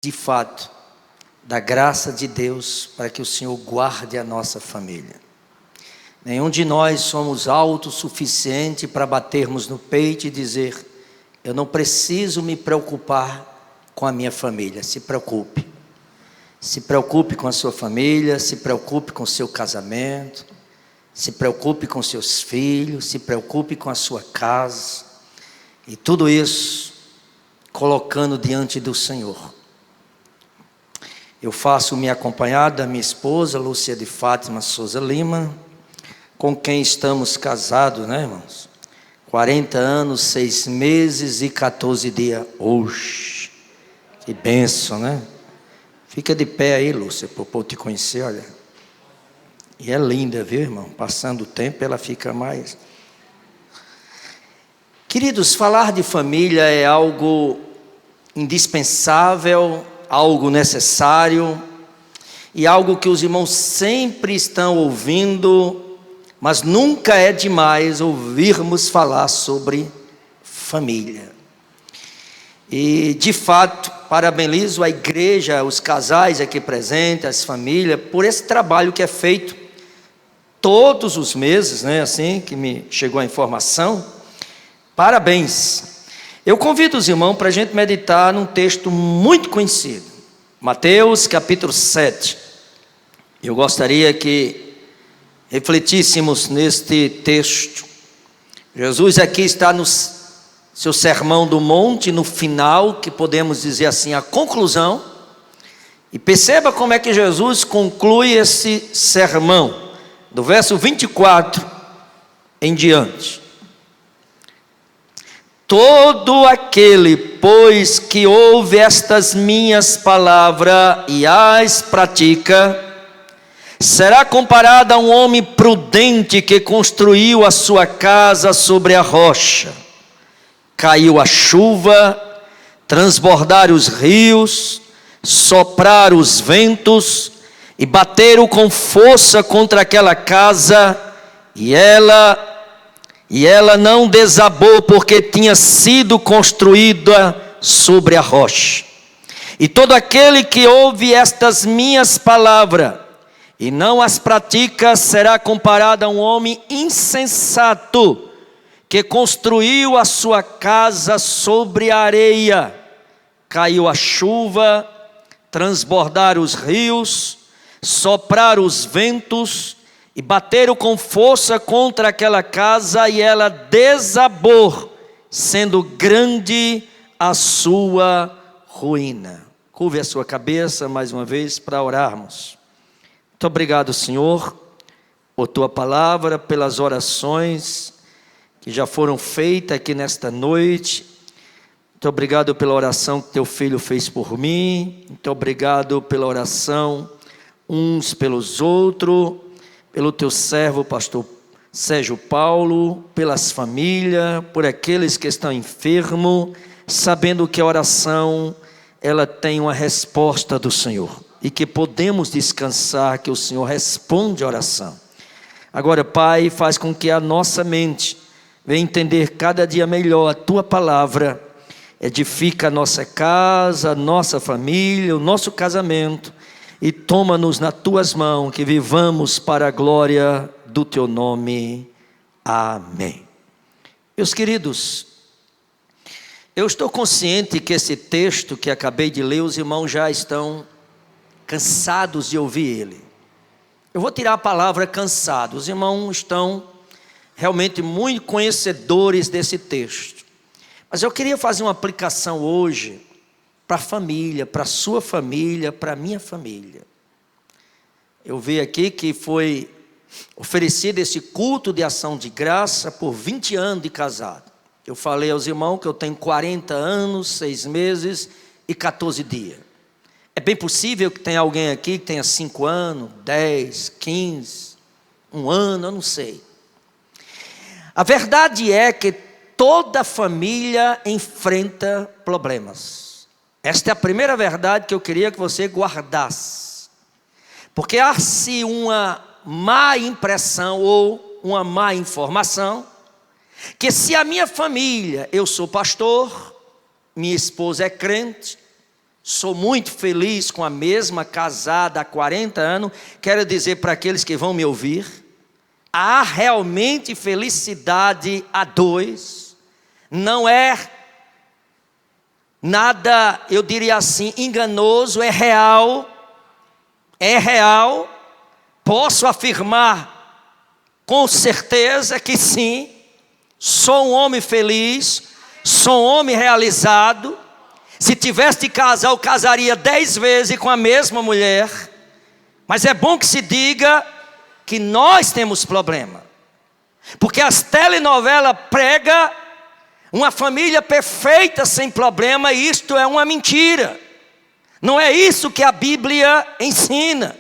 de fato, da graça de Deus para que o Senhor guarde a nossa família. Nenhum de nós somos autossuficiente para batermos no peito e dizer: eu não preciso me preocupar com a minha família. Se preocupe. Se preocupe com a sua família, se preocupe com o seu casamento, se preocupe com seus filhos, se preocupe com a sua casa. E tudo isso colocando diante do Senhor. Eu faço-me acompanhado da minha esposa, Lúcia de Fátima Souza Lima, com quem estamos casados, né, irmãos? 40 anos, 6 meses e 14 dias. Oxe, que bênção, né? Fica de pé aí, Lúcia, para o povo te conhecer, olha. E é linda, viu, irmão? Passando o tempo, ela fica mais... Queridos, falar de família é algo indispensável, algo necessário, e algo que os irmãos sempre estão ouvindo, mas nunca é demais ouvirmos falar sobre família. E, de fato, parabenizo a igreja, os casais aqui presentes, as famílias, por esse trabalho que é feito todos os meses, né? Assim que me chegou a informação. Parabéns. Eu convido os irmãos para a gente meditar num texto muito conhecido, Mateus capítulo 7. Eu gostaria que refletíssemos neste texto. Jesus aqui está no seu sermão do monte, no final, que podemos dizer assim, a conclusão. E perceba como é que Jesus conclui esse sermão, do verso 24 em diante. Todo aquele, pois, que ouve estas minhas palavras e as pratica, será comparado a um homem prudente que construiu a sua casa sobre a rocha. Caiu a chuva, transbordaram os rios, sopraram os ventos e bateram com força contra aquela casa, e ela não desabou, porque tinha sido construída sobre a rocha. E todo aquele que ouve estas minhas palavras e não as pratica será comparado a um homem insensato que construiu a sua casa sobre a areia. Caiu a chuva, transbordaram os rios, sopraram os ventos e bateram com força contra aquela casa, e ela desabou, sendo grande a sua ruína. Curve a sua cabeça mais uma vez para orarmos. Muito obrigado, Senhor, por tua palavra, pelas orações que já foram feitas aqui nesta noite. Muito obrigado pela oração que teu filho fez por mim. Muito obrigado pela oração uns pelos outros, pelo teu servo, pastor Sérgio Paulo, pelas famílias, por aqueles que estão enfermos, sabendo que a oração, ela tem uma resposta do Senhor, e que podemos descansar que o Senhor responde a oração. Agora, Pai, faz com que a nossa mente venha entender cada dia melhor a tua palavra, edifica a nossa casa, a nossa família, o nosso casamento, e toma-nos nas tuas mãos, que vivamos para a glória do teu nome. Amém. Meus queridos, eu estou consciente que esse texto que acabei de ler, os irmãos já estão cansados de ouvir ele. Eu vou tirar a palavra cansado. Os irmãos estão realmente muito conhecedores desse texto. Mas eu queria fazer uma aplicação hoje para a família, para a sua família, para a minha família. Eu vi aqui que foi oferecido esse culto de ação de graça por 20 anos de casado. Eu falei aos irmãos que eu tenho 40 anos, 6 meses e 14 dias. É bem possível que tenha alguém aqui que tenha 5 anos, 10, 15, 1 ano, eu não sei. A verdade é que toda família enfrenta problemas. Esta é a primeira verdade que eu queria que você guardasse. Porque há-se uma má impressão ou uma má informação, que se a minha família, eu sou pastor, minha esposa é crente, Sou muito feliz com a mesma casada há 40 anos. Quero dizer para aqueles que vão me ouvir, há realmente felicidade a dois. Não é nada, eu diria assim, enganoso, é real. É real. Posso afirmar com certeza que sim. Sou um homem feliz, sou um homem realizado. Se tivesse de casar, eu casaria 10 vezes com a mesma mulher. Mas é bom que se diga que nós temos problema. Porque as telenovelas pregam uma família perfeita sem problema, e isto é uma mentira. Não é isso que a Bíblia ensina.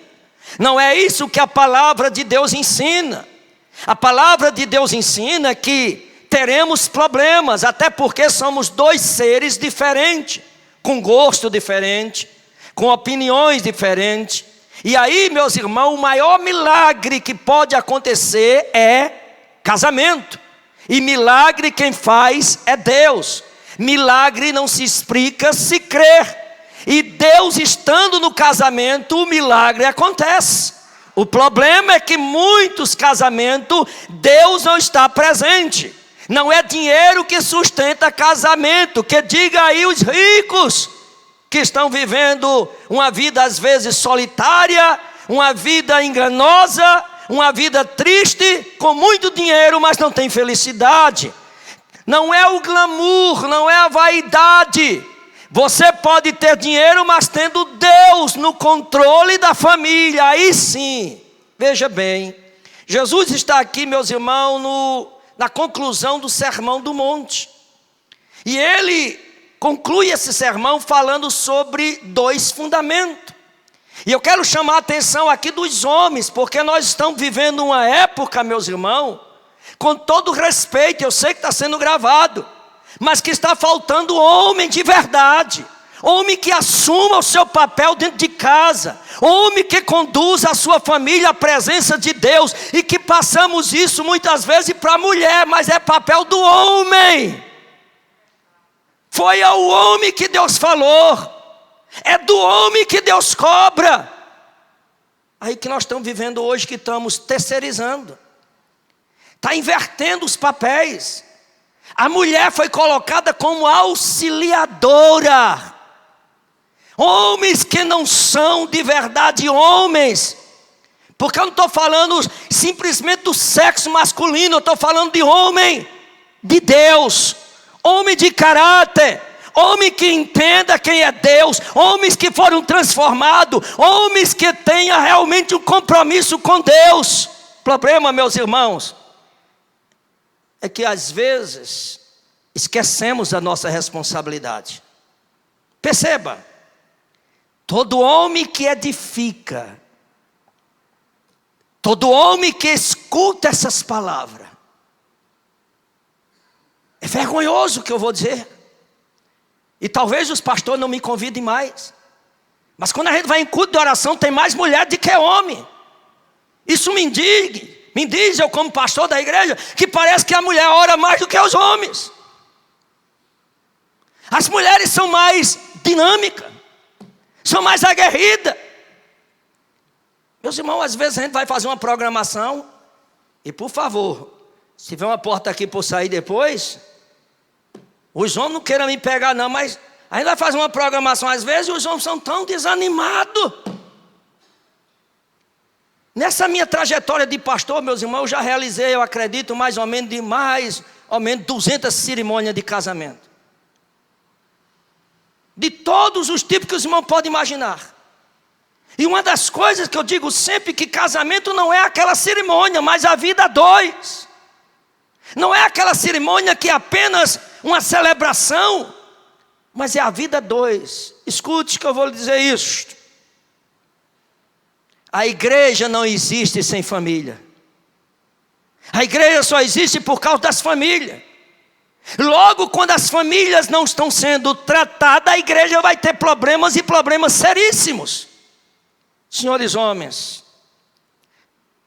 Não é isso que a palavra de Deus ensina. A palavra de Deus ensina que teremos problemas, até porque somos dois seres diferentes, com gosto diferente, com opiniões diferentes. E aí, meus irmãos, o maior milagre que pode acontecer é casamento. E milagre quem faz é Deus. Milagre não se explica se crer. E Deus estando no casamento, o milagre acontece. O problema é que muitos casamentos, Deus não está presente. Não é dinheiro que sustenta casamento. Que diga aí os ricos que estão vivendo uma vida às vezes solitária, uma vida enganosa, uma vida triste, com muito dinheiro, mas não tem felicidade. Não é o glamour, não é a vaidade. Você pode ter dinheiro, mas tendo Deus no controle da família, aí sim. Veja bem, Jesus está aqui, meus irmãos, na conclusão do Sermão do Monte. E ele conclui esse sermão falando sobre 2 fundamentos. E eu quero chamar a atenção aqui dos homens, porque nós estamos vivendo uma época, meus irmãos, com todo respeito, eu sei que está sendo gravado, mas que está faltando homem de verdade. Homem que assuma o seu papel dentro de casa. Homem que conduza a sua família à presença de Deus. E que passamos isso muitas vezes para a mulher, mas é papel do homem. Foi ao homem que Deus falou. É do homem que Deus cobra. Aí que nós estamos vivendo hoje, que estamos terceirizando. Está invertendo os papéis. A mulher foi colocada como auxiliadora. Homens que não são de verdade homens. Porque eu não estou falando simplesmente do sexo masculino. Eu estou falando de homem de Deus. Homem de caráter. Homem que entenda quem é Deus. Homens que foram transformados. Homens que tenham realmente um compromisso com Deus. O problema, meus irmãos, é que às vezes esquecemos a nossa responsabilidade. Perceba. Todo homem que edifica, todo homem que escuta essas palavras, é vergonhoso o que eu vou dizer. E talvez os pastores não me convidem mais. Mas quando a gente vai em culto de oração, tem mais mulher do que homem. Isso me diz, eu como pastor da igreja, que parece que a mulher ora mais do que os homens. As mulheres são mais dinâmicas. São mais aguerridas. Meus irmãos, às vezes a gente vai fazer uma programação. E por favor, se tiver uma porta aqui para eu sair depois, os homens não queiram me pegar não, mas a gente vai fazer uma programação. Às vezes os homens são tão desanimados. Nessa minha trajetória de pastor, meus irmãos, eu já realizei, eu acredito, mais ou menos 200 cerimônias de casamento. De todos os tipos que os irmãos podem imaginar. E uma das coisas que eu digo sempre, que casamento não é aquela cerimônia, mas a vida a dois. Não é aquela cerimônia que é apenas uma celebração, mas é a vida a dois. Escute que eu vou lhe dizer isso. A igreja não existe sem família. A igreja só existe por causa das famílias. Logo, quando as famílias não estão sendo tratadas, a igreja vai ter problemas, e problemas seríssimos. Senhores homens,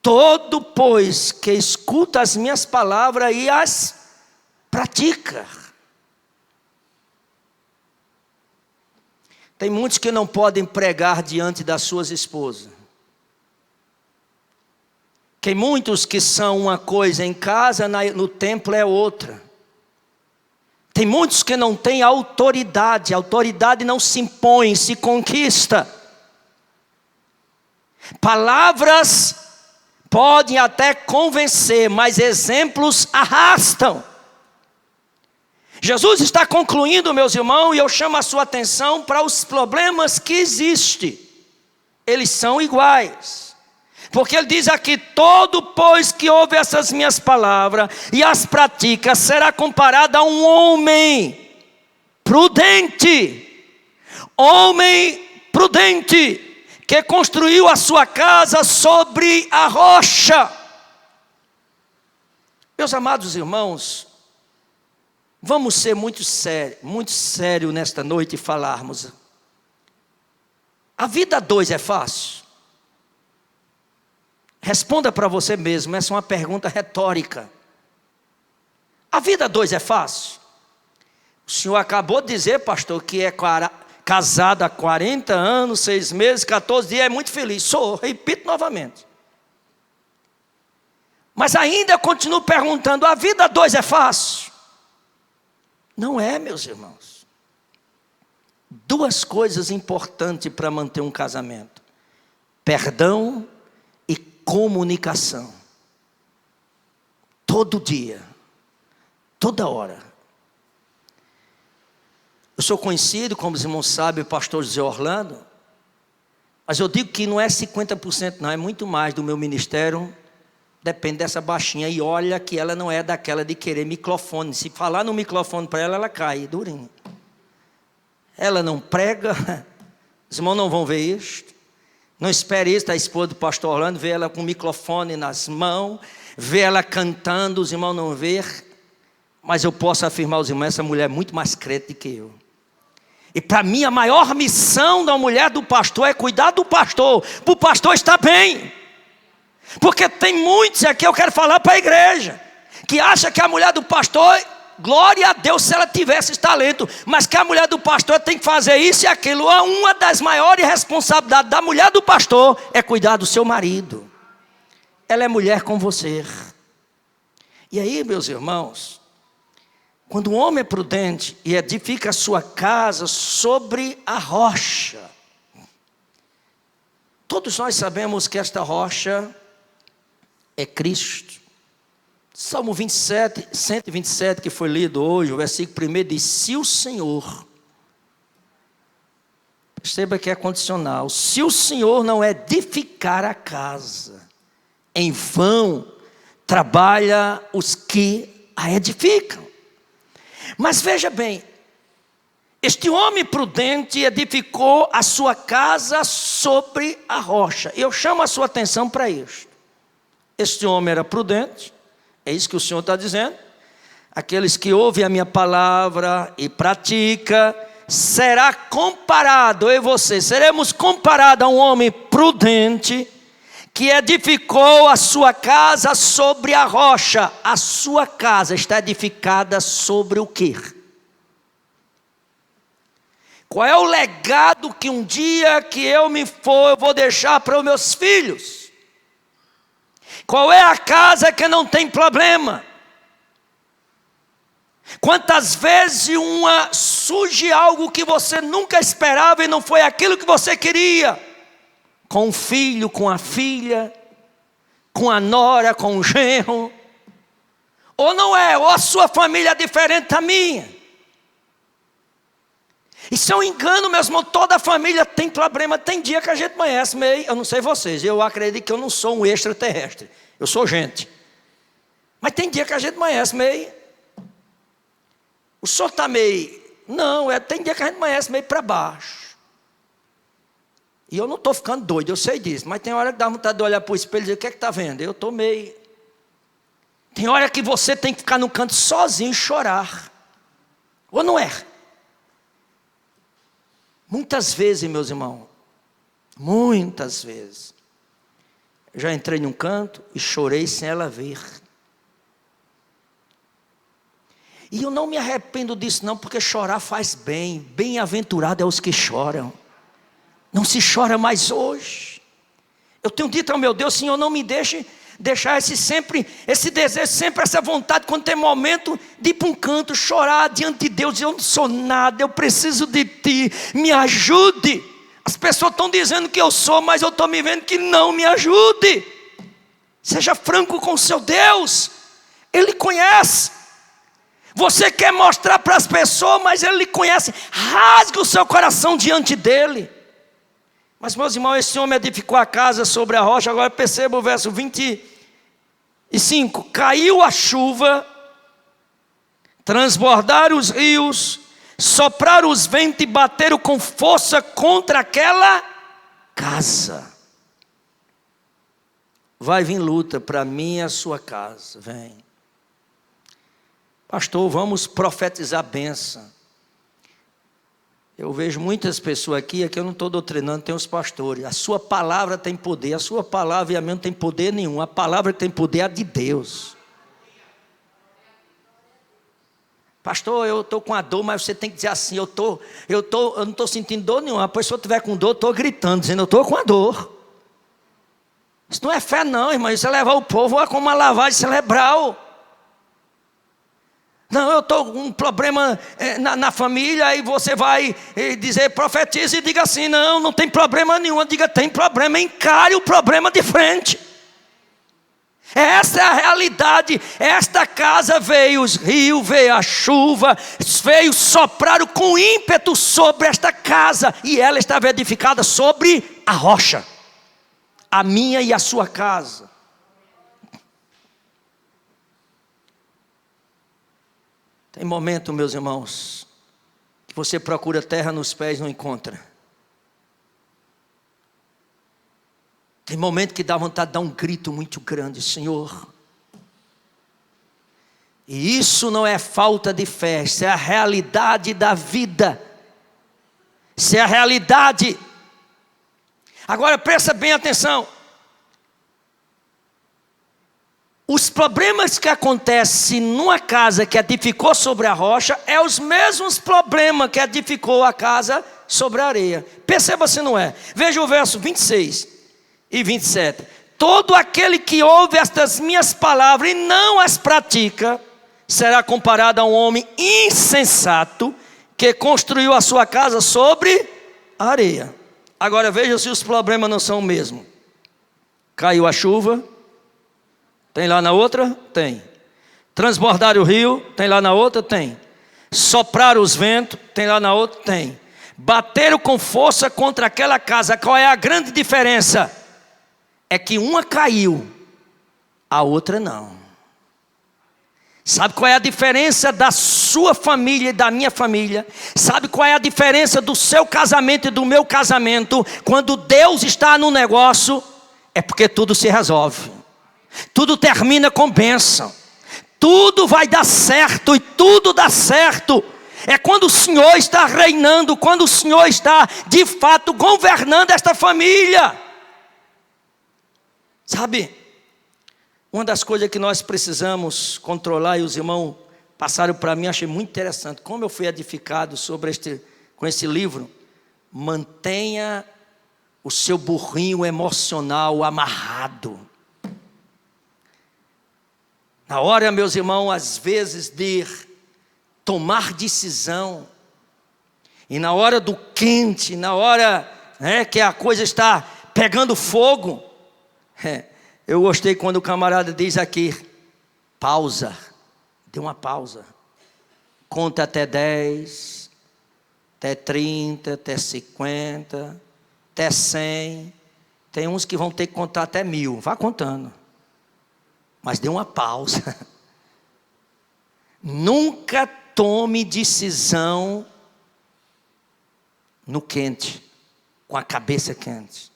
todo pois que escuta as minhas palavras e as pratica. Tem muitos que não podem pregar diante das suas esposas. Tem muitos que são uma coisa em casa, no templo é outra. Tem muitos que não têm autoridade. A autoridade não se impõe, se conquista. Palavras podem até convencer, mas exemplos arrastam. Jesus está concluindo, meus irmãos, e eu chamo a sua atenção para os problemas que existem. Eles são iguais. Porque ele diz aqui: todo, pois, que ouve essas minhas palavras e as pratica, será comparado a um homem prudente. Homem prudente, que construiu a sua casa sobre a rocha. Meus amados irmãos, vamos ser muito sério nesta noite e falarmos. A vida a dois é fácil? Responda para você mesmo, essa é uma pergunta retórica. A vida a dois é fácil? O senhor acabou de dizer, pastor, que é casado há 40 anos, 6 meses, 14 dias, é muito feliz. Sou, repito novamente. Mas ainda eu continuo perguntando, a vida a dois é fácil? Não é, meus irmãos. Duas coisas importantes para manter um casamento: perdão e comunicação. Todo dia, toda hora. Eu sou conhecido, como os irmãos sabem, pastor José Orlando, mas eu digo que não é 50% não, é muito mais do meu ministério. Depende dessa baixinha. E olha que ela não é daquela de querer microfone. Se falar no microfone para ela, ela cai, durinha. Ela não prega. Os irmãos não vão ver isso. Não espere isso da esposa do pastor Orlando, ver ela com o microfone nas mãos, ver ela cantando, os irmãos não ver. Mas eu posso afirmar aos irmãos, essa mulher é muito mais crente do que eu. E para mim a maior missão da mulher do pastor é cuidar do pastor, para o pastor estar bem. Porque tem muitos aqui, eu quero falar para a igreja, que acha que a mulher do pastor, glória a Deus se ela tivesse esse talento, mas que a mulher do pastor tem que fazer isso e aquilo. Uma das maiores responsabilidades da mulher do pastor é cuidar do seu marido. Ela é mulher com você. E aí, meus irmãos, quando um homem é prudente e edifica a sua casa sobre a rocha, todos nós sabemos que esta rocha é Cristo. Salmo 27, 127 que foi lido hoje, o versículo 1 diz: se o Senhor, perceba que é condicional, se o Senhor não edificar a casa, em vão trabalha os que a edificam. Mas veja bem, este homem prudente edificou a sua casa sobre a rocha. Eu chamo a sua atenção para isto. Este homem era prudente, é isso que o Senhor está dizendo. Aqueles que ouvem a minha palavra e praticam, será comparado, eu e você, seremos comparados a um homem prudente, que edificou a sua casa sobre a rocha. A sua casa está edificada sobre o quê? Qual é o legado que um dia que eu me for, eu vou deixar para os meus filhos? Qual é a casa que não tem problema? Quantas vezes surge algo que você nunca esperava e não foi aquilo que você queria? Com o filho, com a filha, com a nora, com o genro. Ou não é, ou a sua família é diferente da minha. Isso é um engano, meu irmão. Toda família tem problema. Tem dia que a gente conhece meio, eu não sei vocês, eu acredito que eu não sou um extraterrestre, eu sou gente. Mas tem dia que a gente conhece meio, o senhor está meio, não, tem dia que a gente conhece meio para baixo. E eu não estou ficando doido, eu sei disso, mas tem hora que dá vontade de olhar para o espelho e dizer: o que é que está vendo? Eu estou meio. Tem hora que você tem que ficar no canto sozinho e chorar. Ou não é? Muitas vezes, meus irmãos, muitas vezes, eu já entrei num canto e chorei sem ela ver. E eu não me arrependo disso não, porque chorar faz bem. Bem-aventurado é os que choram. Não se chora mais hoje. Eu tenho dito ao meu Deus, Senhor, não me deixe deixar esse desejo, sempre essa vontade, quando tem momento de ir para um canto, chorar diante de Deus, eu não sou nada, eu preciso de Ti, me ajude. As pessoas estão dizendo que eu sou, mas eu estou me vendo que não, me ajude. Seja franco com o seu Deus, Ele conhece. Você quer mostrar para as pessoas, mas Ele lhe conhece. Rasgue o seu coração diante dEle. Mas, meus irmãos, esse homem edificou a casa sobre a rocha. Agora perceba o verso 25. Caiu a chuva, transbordaram os rios, sopraram os ventos e bateram com força contra aquela casa. Vai vir luta para mim e a sua casa. Vem. Pastor, vamos profetizar a bênção. Eu vejo muitas pessoas aqui eu não estou doutrinando, tem os pastores. A sua palavra tem poder, a sua palavra e a minha não tem poder nenhum. A palavra que tem poder é a de Deus. Pastor, eu estou com a dor, mas você tem que dizer assim, eu não estou sentindo dor nenhuma. A pessoa estiver com dor, eu estou gritando, dizendo, eu estou com a dor. Isso não é fé não, irmão, isso é levar o povo a uma lavagem cerebral. Não, eu estou com um problema na família, aí você vai dizer, profetize e diga assim, não tem problema nenhum. Diga, tem problema, encare o problema de frente. Essa é a realidade. Esta casa veio os rios, veio a chuva, veio sopraram com ímpeto sobre esta casa, e ela estava edificada sobre a rocha, a minha e a sua casa. Tem momento, meus irmãos, que você procura terra nos pés e não encontra. Tem momento que dá vontade de dar um grito muito grande, Senhor. E isso não é falta de fé, isso é a realidade da vida. Isso é a realidade. Agora presta bem atenção. Os problemas que acontecem numa casa que edificou sobre a rocha é os mesmos problemas que edificou a casa sobre a areia. Perceba se não é. Veja o verso 26 e 27. Todo aquele que ouve estas minhas palavras e não as pratica, será comparado a um homem insensato que construiu a sua casa sobre a areia. Agora veja se os problemas não são o mesmo. Caiu a chuva. Tem lá na outra? Tem. Transbordar o rio? Tem lá na outra? Tem. Soprar os ventos? Tem lá na outra? Tem. Bateram com força contra aquela casa. Qual é a grande diferença? É que uma caiu, a outra não. Sabe qual é a diferença da sua família e da minha família? Sabe qual é a diferença do seu casamento e do meu casamento? Quando Deus está no negócio, é porque tudo se resolve. Tudo termina com bênção. Tudo vai dar certo e tudo dá certo. É quando o Senhor está reinando, quando o Senhor está de fato governando esta família. Sabe, uma das coisas que nós precisamos controlar, e os irmãos passaram para mim, achei muito interessante, como eu fui edificado com esse livro. Mantenha o seu burrinho emocional amarrado. Na hora, meus irmãos, às vezes de tomar decisão, e na hora do quente, na hora que a coisa está pegando fogo, eu gostei quando o camarada diz aqui, pausa, dê uma pausa, conta até 10, até 30, até 50, até 100, tem uns que vão ter que contar até 1000, vá contando. Mas dê uma pausa. Nunca tome decisão no quente, com a cabeça quente.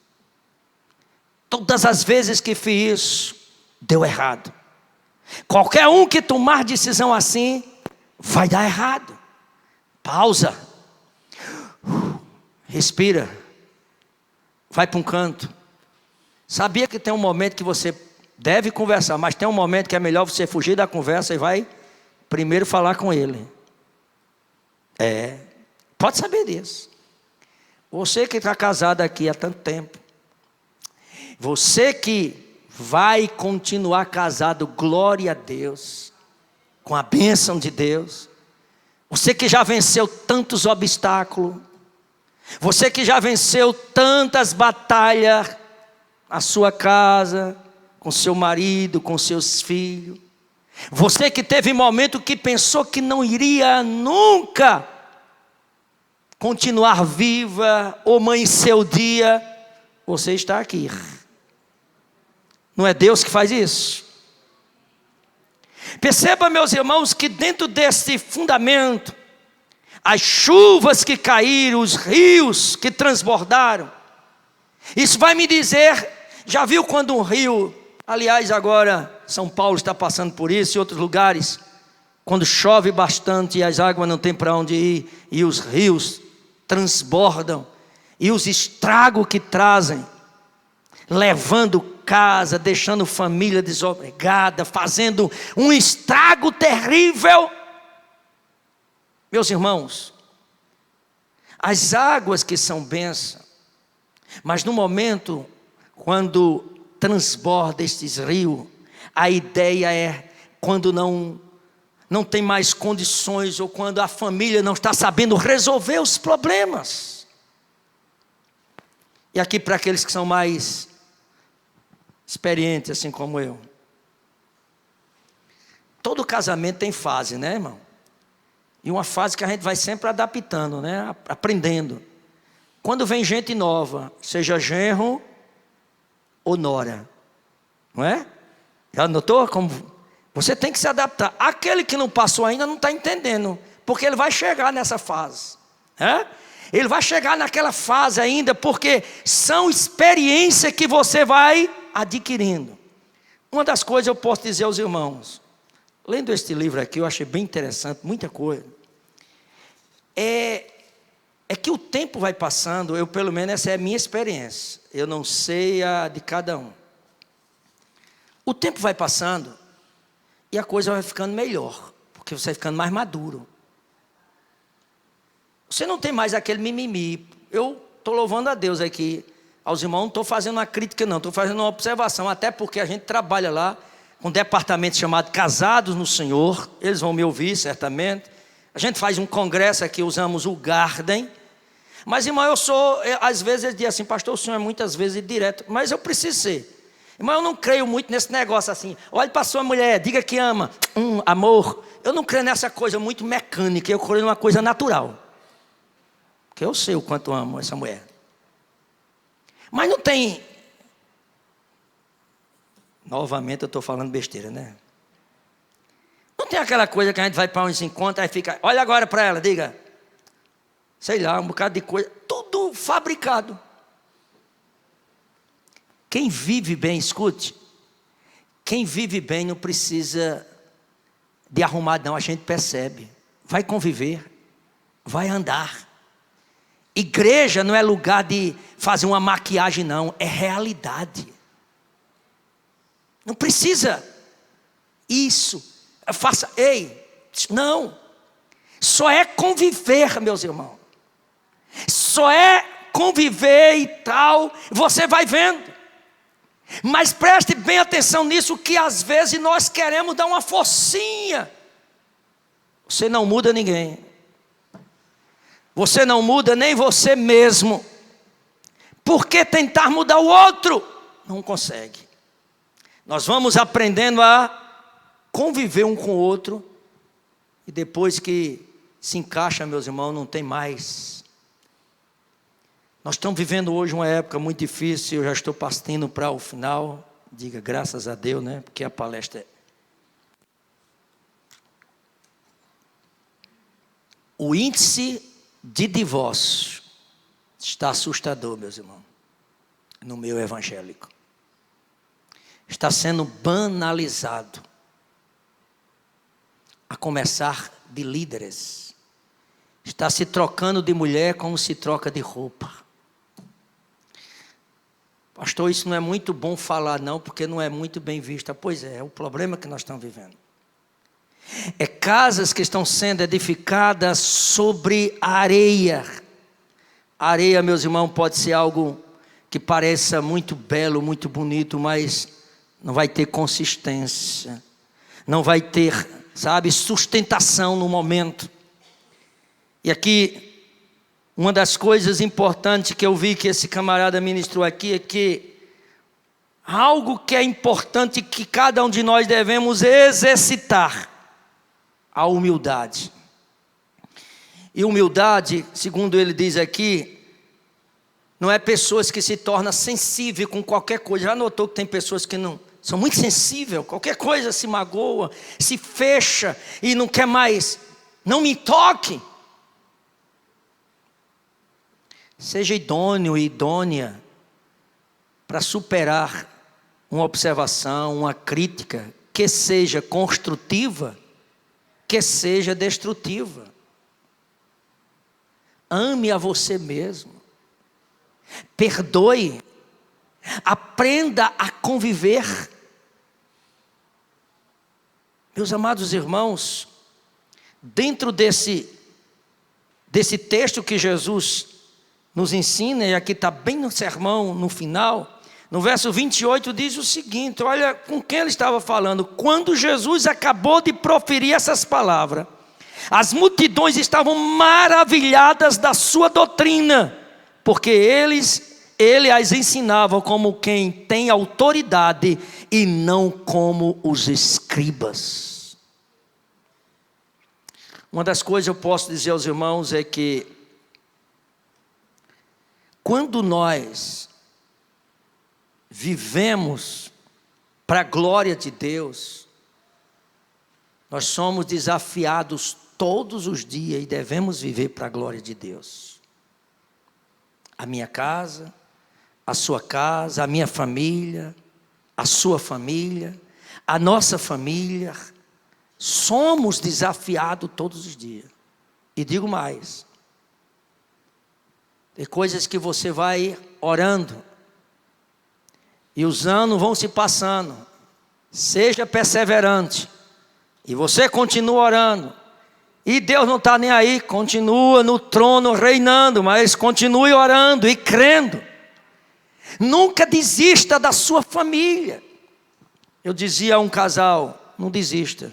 Todas as vezes que fiz isso, deu errado. Qualquer um que tomar decisão assim, vai dar errado. Pausa. Respira. Vai para um canto. Sabia que tem um momento que você deve conversar, mas tem um momento que é melhor você fugir da conversa e vai primeiro falar com ele. Pode saber disso. Você que está casado aqui há tanto tempo, você que vai continuar casado, glória a Deus, com a bênção de Deus. Você que já venceu tantos obstáculos, você que já venceu tantas batalhas, a sua casa, com seu marido, com seus filhos. Você que teve momento que pensou que não iria nunca continuar viva ou amanhecer o dia, você está aqui. Não é Deus que faz isso? Perceba, meus irmãos, que dentro desse fundamento, as chuvas que caíram, os rios que transbordaram, isso vai me dizer, já viu quando um rio, aliás agora São Paulo está passando por isso e outros lugares, quando chove bastante e as águas não têm para onde ir, e os rios transbordam, e os estragos que trazem, levando casa, deixando família desobrigada, fazendo um estrago terrível. Meus irmãos, as águas que são bênção, mas no momento quando transborda estes rios, a ideia é quando não tem mais condições, ou quando a família não está sabendo resolver os problemas. E aqui para aqueles que são mais experientes, assim como eu. Todo casamento tem fase, né, irmão? E uma fase que a gente vai sempre adaptando, né? Aprendendo. Quando vem gente nova, seja genro ou nora, não é? Já notou como você tem que se adaptar? Aquele que não passou ainda não está entendendo, porque ele vai chegar nessa fase, ele vai chegar naquela fase ainda, porque são experiências que você vai adquirindo. Uma das coisas eu posso dizer aos irmãos, lendo este livro aqui, eu achei bem interessante, muita coisa, é que o tempo vai passando, pelo menos essa é a minha experiência, eu não sei a de cada um. O tempo vai passando e a coisa vai ficando melhor, porque você vai ficando mais maduro. Você não tem mais aquele mimimi. Eu estou louvando a Deus aqui, aos irmãos, não estou fazendo uma crítica não, estou fazendo uma observação, até porque a gente trabalha lá com um departamento chamado Casados no Senhor, eles vão me ouvir certamente. A gente faz um congresso aqui, usamos o Garden. Mas irmão, às vezes ele diz assim, pastor, o senhor é muitas vezes direto, mas eu preciso ser. Irmão, eu não creio muito nesse negócio assim, olhe para sua mulher, diga que ama, amor. Eu não creio nessa coisa muito mecânica, eu creio numa coisa natural. Porque eu sei o quanto amo essa mulher. Mas não tem, novamente eu estou falando besteira, né? Não tem aquela coisa que a gente vai para uns encontros, aí fica, olha agora para ela, diga, sei lá, um bocado de coisa, tudo fabricado. Quem vive bem, escute, quem vive bem não precisa de arrumar não, a gente percebe, vai conviver, vai andar. Igreja não é lugar de fazer uma maquiagem não, é realidade. Não precisa isso, faça, não, só é conviver, meus irmãos, só é conviver e tal, você vai vendo. Mas preste bem atenção nisso, que às vezes nós queremos dar uma forcinha. Você não muda ninguém. Você não muda nem você mesmo. Por que tentar mudar o outro? Não consegue. Nós vamos aprendendo a conviver um com o outro. E depois que se encaixa, meus irmãos, não tem mais. Nós estamos vivendo hoje uma época muito difícil, eu já estou partindo para o final. Diga graças a Deus, né? Porque a palestra O índice de divórcio está assustador, meus irmãos, no meio evangélico. Está sendo banalizado, a começar de líderes. Está se trocando de mulher como se troca de roupa. Pastor, isso não é muito bom falar não, porque não é muito bem visto. Pois é o problema que nós estamos vivendo. casas que estão sendo edificadas sobre a areia. A areia, meus irmãos, pode ser algo que pareça muito belo, muito bonito, mas não vai ter consistência, não vai ter, sustentação no momento. E aqui, uma das coisas importantes que eu vi que esse camarada ministrou aqui é que algo que é importante que cada um de nós devemos exercitar: a humildade. E humildade, segundo ele diz aqui, não é pessoas que se tornam sensíveis com qualquer coisa. Já notou que tem pessoas que não são muito sensíveis, qualquer coisa se magoa, se fecha e não quer mais, não me toque. Seja idôneo e idônea para superar uma observação, uma crítica, que seja construtiva, que seja destrutiva. Ame a você mesmo. Perdoe. Aprenda a conviver. Meus amados irmãos, dentro desse texto que Jesus nos ensina, e aqui está bem no sermão, no final, no verso 28 diz o seguinte, olha com quem ele estava falando. Quando Jesus acabou de proferir essas palavras, as multidões estavam maravilhadas da sua doutrina, porque ele as ensinava como quem tem autoridade e não como os escribas. Uma das coisas eu posso dizer aos irmãos é que quando nós vivemos para a glória de Deus, nós somos desafiados todos os dias e devemos viver para a glória de Deus. A minha casa, a minha família, a sua família, a nossa família, somos desafiados todos os dias. E digo mais, tem coisas que você vai orando, e os anos vão se passando. Seja perseverante, e você continua orando, e Deus não está nem aí, continua no trono reinando, mas continue orando e crendo. Nunca desista da sua família. Eu dizia a um casal, não desista.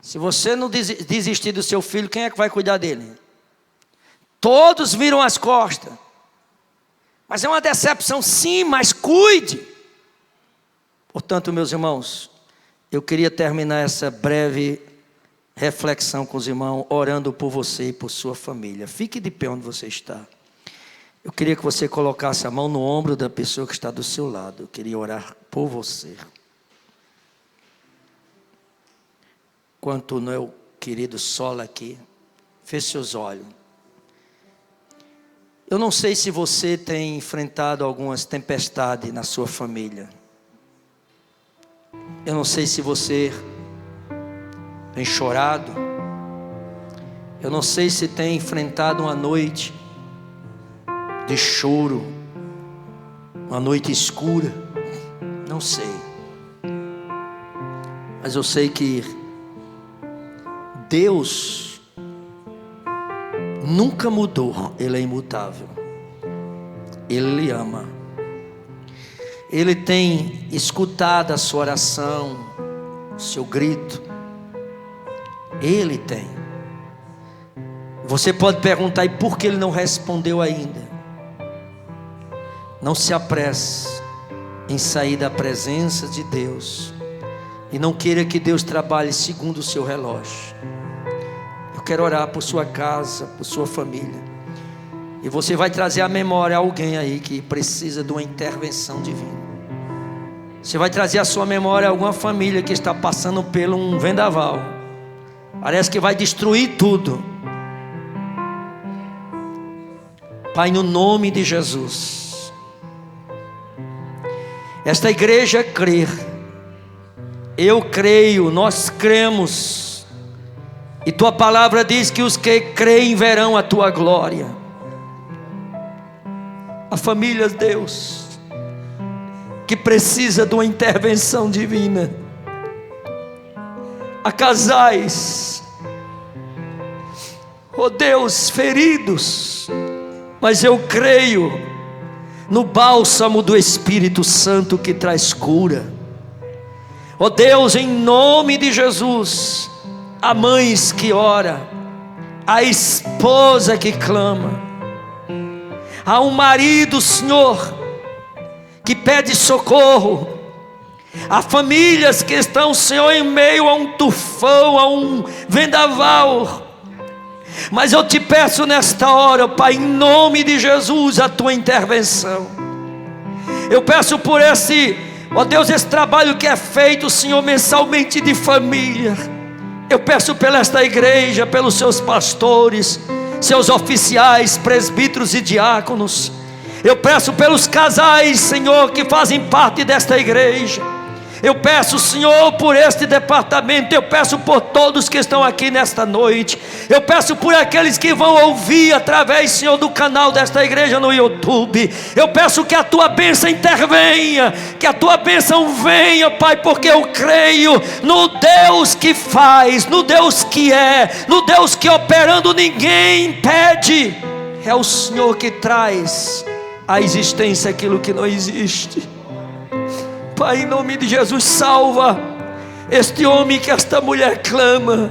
Se você não desistir do seu filho, quem é que vai cuidar dele? Todos viram as costas. Mas é uma decepção, sim, mas cuide. Portanto, meus irmãos, eu queria terminar essa breve reflexão com os irmãos, orando por você e por sua família. Fique de pé onde você está. Eu queria que você colocasse a mão no ombro da pessoa que está do seu lado. Eu queria orar por você. Enquanto o meu querido Sola aqui, feche seus olhos. Eu não sei se você tem enfrentado algumas tempestades na sua família. Eu não sei se você tem chorado. Eu não sei se tem enfrentado uma noite de choro, uma noite escura. Não sei. Mas eu sei que Deus nunca mudou, Ele é imutável. Ele lhe ama. Ele tem escutado a sua oração, o seu grito. Ele tem. Você pode perguntar, e por que Ele não respondeu ainda? Não se apresse em sair da presença de Deus, e não queira que Deus trabalhe segundo o seu relógio. Quero orar por sua casa, por sua família. E você vai trazer à memória alguém aí que precisa de uma intervenção divina. Você vai trazer à sua memória alguma família que está passando por um vendaval. Parece que vai destruir tudo. Pai, no nome de Jesus, esta igreja crê. Eu creio, nós cremos. E tua palavra diz que os que creem verão a tua glória. A família, Deus, que precisa de uma intervenção divina. a casais, ó Deus, feridos, mas eu creio no bálsamo do Espírito Santo que traz cura. Ó Deus, em nome de Jesus, há mães que ora, há esposa que clama, há um marido, Senhor, que pede socorro, há famílias que estão, Senhor, em meio a um tufão, a um vendaval, mas eu te peço nesta hora, Pai, em nome de Jesus, a tua intervenção. Eu peço por esse, ó Deus, esse trabalho que é feito, Senhor, mensalmente de família. Eu peço pela esta igreja, pelos seus pastores, seus oficiais, presbíteros e diáconos. Eu peço pelos casais, Senhor, que fazem parte desta igreja. Eu peço, Senhor, por este departamento. Eu peço por todos que estão aqui nesta noite. Eu peço por aqueles que vão ouvir através, Senhor, do canal desta igreja no YouTube. Eu peço que a tua bênção intervenha, que a tua bênção venha, Pai, porque eu creio no Deus que faz, no Deus que é, no Deus que operando ninguém impede. É o Senhor que traz à existência aquilo que não existe. Pai, em nome de Jesus, salva este homem que esta mulher clama.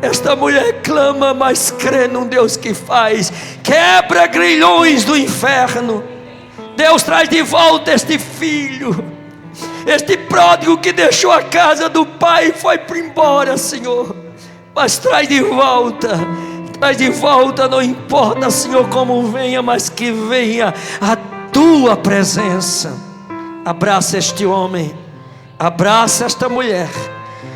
Esta mulher clama, mas crê num Deus que faz. Quebra grilhões do inferno. Deus, traz de volta este filho, este pródigo que deixou a casa do pai e foi para embora, Senhor. Mas traz de volta. Traz de volta, não importa, Senhor, como venha, mas que venha a tua presença. Abraça este homem, abraça esta mulher,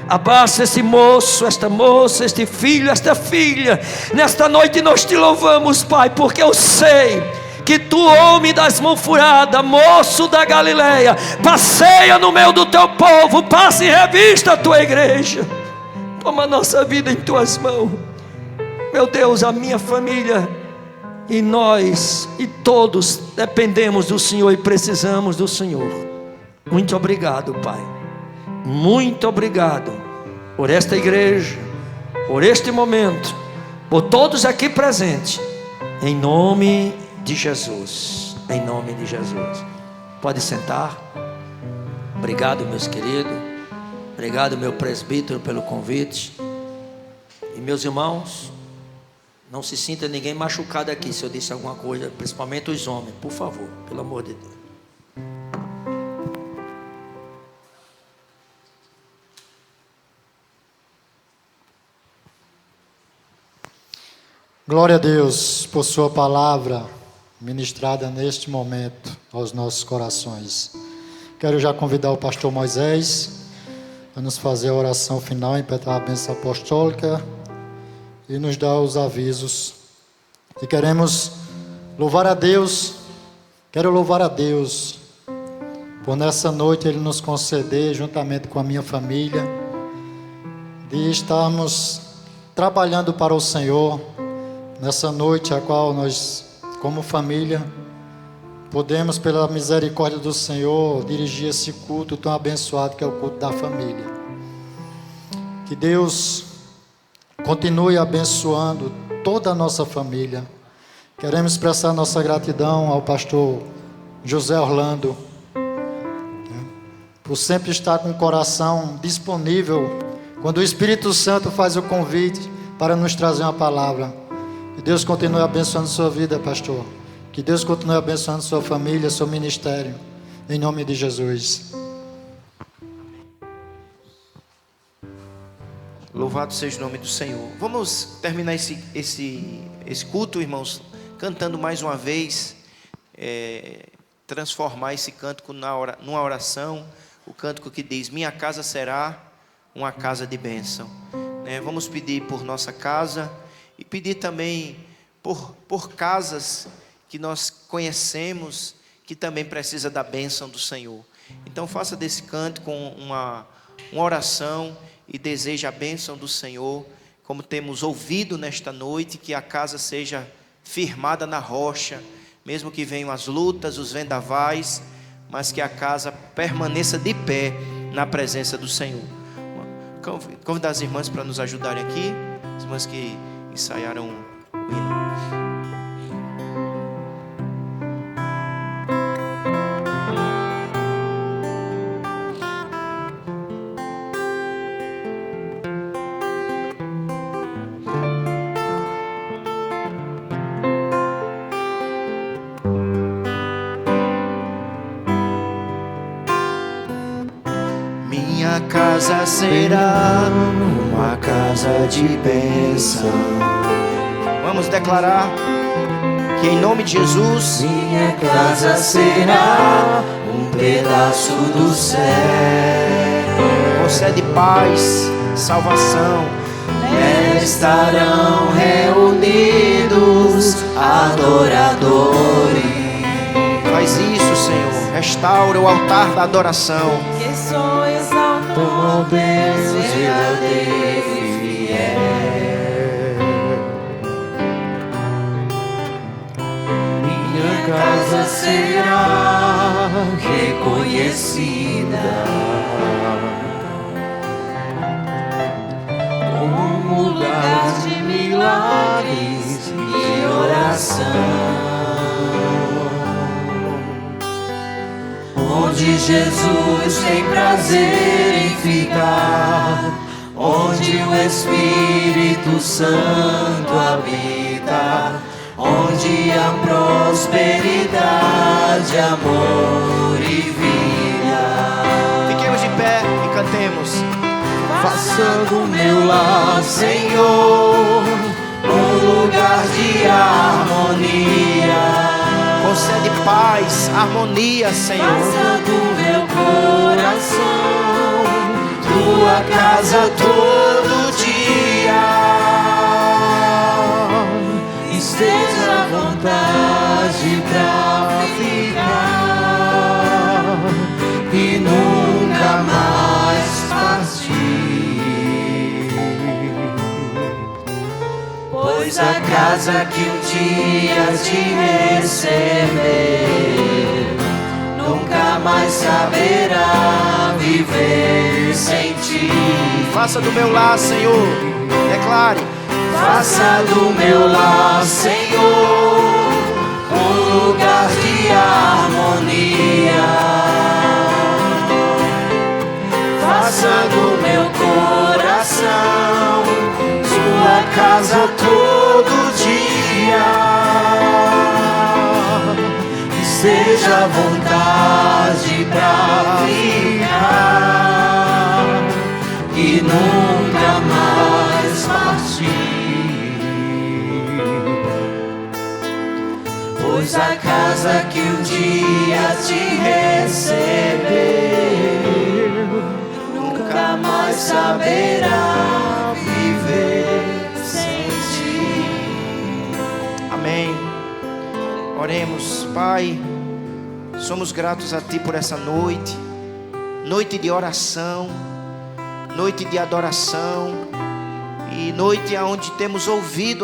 abraça esse moço, esta moça, este filho, esta filha. Nesta noite nós te louvamos, Pai, porque eu sei que tu, homem das mãos furadas, moço da Galileia, passeia no meio do teu povo, passa em revista a tua igreja. Toma a nossa vida em tuas mãos, meu Deus. A minha família e nós e todos dependemos do Senhor e precisamos do Senhor. Muito obrigado, Pai. Muito obrigado por esta igreja, por este momento, por todos aqui presentes. Em nome de Jesus. Em nome de Jesus. Pode sentar. Obrigado, meus queridos. Obrigado, meu presbítero, pelo convite. E meus irmãos, não se sinta ninguém machucado aqui se eu disse alguma coisa, principalmente os homens, por favor, pelo amor de Deus. Glória a Deus por sua palavra ministrada neste momento aos nossos corações. Quero já convidar o pastor Moisés a nos fazer a oração final, impetrar a bênção apostólica e nos dar os avisos. E queremos louvar a Deus, quero louvar a Deus por nessa noite Ele nos conceder, juntamente com a minha família, de estarmos trabalhando para o Senhor, nessa noite a qual nós, como família, podemos, pela misericórdia do Senhor, dirigir esse culto tão abençoado que é o culto da família. Que Deus continue abençoando toda a nossa família. Queremos expressar nossa gratidão ao pastor José Orlando, por sempre estar com o coração disponível quando o Espírito Santo faz o convite para nos trazer uma palavra. Que Deus continue abençoando sua vida, pastor. Que Deus continue abençoando sua família, seu ministério. Em nome de Jesus. Louvado seja o nome do Senhor. Vamos terminar esse culto, irmãos, cantando mais uma vez. Transformar esse cântico numa oração. O cântico que diz: minha casa será uma casa de bênção. Vamos pedir por nossa casa. E pedir também por casas que nós conhecemos, que também precisa da bênção do Senhor. Então faça desse cântico uma oração e deseje a bênção do Senhor, como temos ouvido nesta noite, que a casa seja firmada na rocha, mesmo que venham as lutas, os vendavais, mas que a casa permaneça de pé na presença do Senhor. convidar as irmãs para nos ajudarem aqui, as irmãs que ensaiaram o hino. Minha casa será uma casa de bênção. Vamos declarar que em nome de Jesus, minha casa será um pedaço do céu. Concede paz, salvação. Nela estarão reunidos adoradores. Faz isso, Senhor. Restaura o altar da adoração. Que sou exalto, oh Deus verdadeiro e fiel. Minha casa será reconhecida como um lugar de milagres e oração, onde Jesus tem prazer em ficar, onde o Espírito Santo habita, onde há prosperidade, amor e vida. Fiquemos de pé e cantemos. Faça do meu lar, Senhor, um lugar de harmonia. Concede paz, harmonia, Senhor. Faça do meu coração tua casa todo dia. Esteja à vontade pra ficar e nunca mais partir. Pois a casa que um dia te receber nunca mais saberá viver sem ti. Faça do meu lar, Senhor. Declare. Faça do meu lar, Senhor, um lugar de harmonia. Faça do meu coração sua casa todo dia. Esteja à vontade pra ficar e nunca mais partir. Pois a casa que um dia te recebeu nunca mais saberá viver sem ti. Amém. Oremos. Pai, somos gratos a Ti por essa noite. Noite de oração, noite de adoração e noite onde temos ouvido